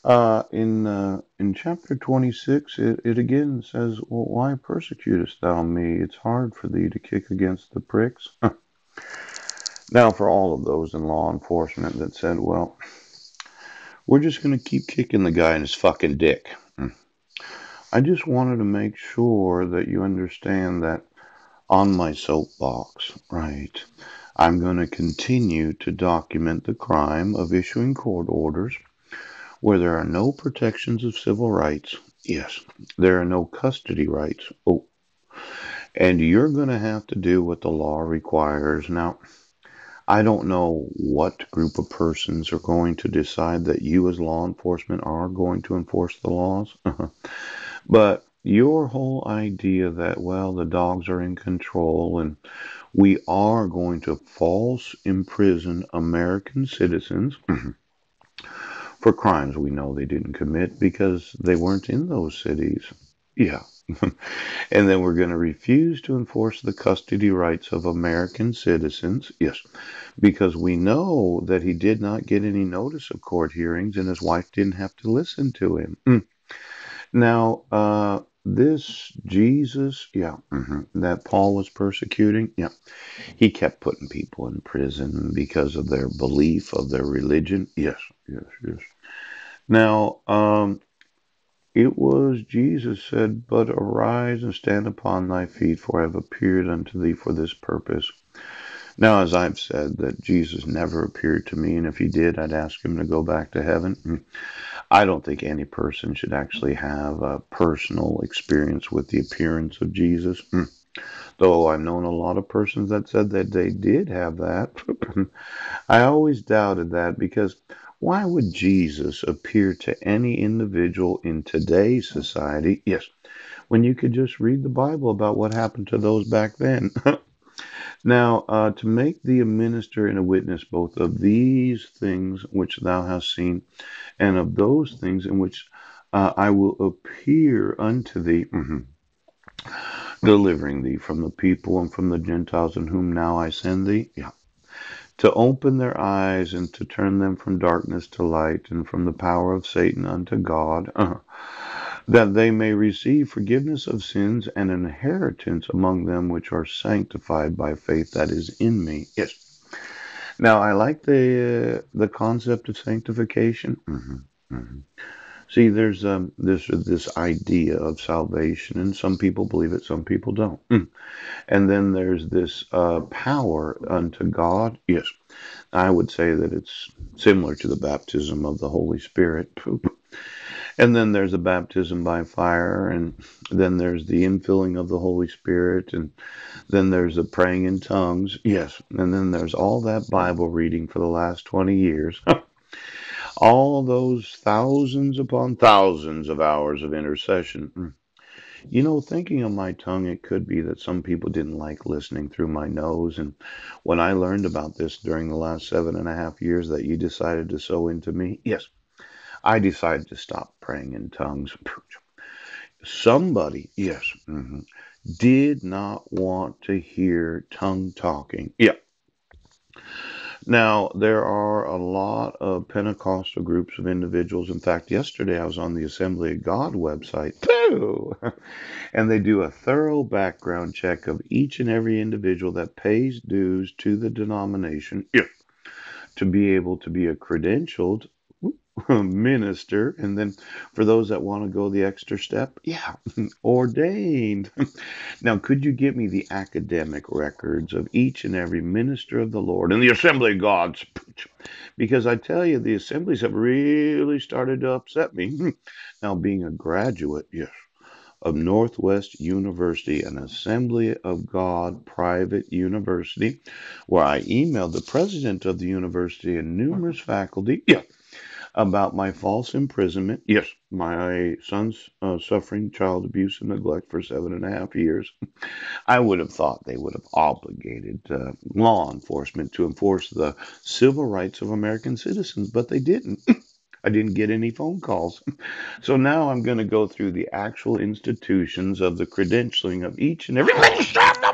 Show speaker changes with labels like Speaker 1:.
Speaker 1: In chapter 26, it again says, "Well, why persecutest thou me? It's hard for thee to kick against the pricks." Now, for all of those in law enforcement that said, "Well, we're just going to keep kicking the guy in his fucking dick," I just wanted to make sure that you understand that on my soapbox, right? I'm going to continue to document the crime of issuing court orders where there are no protections of civil rights. Yes, there are no custody rights. Oh, and you're going to have to do what the law requires. Now, I don't know what group of persons are going to decide that you, as law enforcement, are going to enforce the laws. But your whole idea that, well, the dogs are in control and we are going to false imprison American citizens for crimes we know they didn't commit because they weren't in those cities. Yeah. And then we're going to refuse to enforce the custody rights of American citizens. Yes. Because we know that he did not get any notice of court hearings and his wife didn't have to listen to him. Now, this Jesus, yeah, that Paul was persecuting, yeah, he kept putting people in prison because of their belief, of their religion. Yes, yes, yes. Now, it was Jesus said, "But arise and stand upon thy feet, for I have appeared unto thee for this purpose." Now, as I've said, that Jesus never appeared to me, and if he did, I'd ask him to go back to heaven. I don't think any person should actually have a personal experience with the appearance of Jesus. Though I've known a lot of persons that said that they did have that. I always doubted that because why would Jesus appear to any individual in today's society? Yes, when you could just read the Bible about what happened to those back then. Now, to make thee a minister and a witness both of these things which thou hast seen, and of those things in which I will appear unto thee, delivering thee from the people and from the Gentiles in whom now I send thee. Yeah. To open their eyes and to turn them from darkness to light and from the power of Satan unto God, that they may receive forgiveness of sins and an inheritance among them which are sanctified by faith that is in me. Yes. Now I like the concept of sanctification. See, there's this idea of salvation, and some people believe it, some people don't. And then there's this power unto God. Yes, I would say that it's similar to the baptism of the Holy Spirit. And then there's a baptism by fire, and then there's the infilling of the Holy Spirit, and then there's the praying in tongues. Yes, and then there's all that Bible reading for the last 20 years. All those thousands upon thousands of hours of intercession. You know, thinking of my tongue, it could be that some people didn't like listening through my nose. And when I learned about this during the last 7.5 years that you decided to sow into me, yes, I decided to stop praying in tongues. Somebody, yes, did not want to hear tongue talking. Yeah. Now, there are a lot of Pentecostal groups of individuals. In fact, yesterday I was on the Assembly of God website. Pooh! And they do a thorough background check of each and every individual that pays dues to the denomination, yeah, to be able to be a credentialed minister. And then for those that want to go the extra step, yeah, ordained. Now, could you give me the academic records of each and every minister of the Lord and the Assembly of God? Because I tell you, the assemblies have really started to upset me. Now, being a graduate, yes, of Northwest University, an Assembly of God private university, where I emailed the president of the university and numerous faculty, yeah, about my false imprisonment. Yes, my son's suffering child abuse and neglect for 7.5 years. I would have thought they would have obligated law enforcement to enforce the civil rights of American citizens, but they didn't. I didn't get any phone calls. So now I'm going to go through the actual institutions of the credentialing of each and every minister of the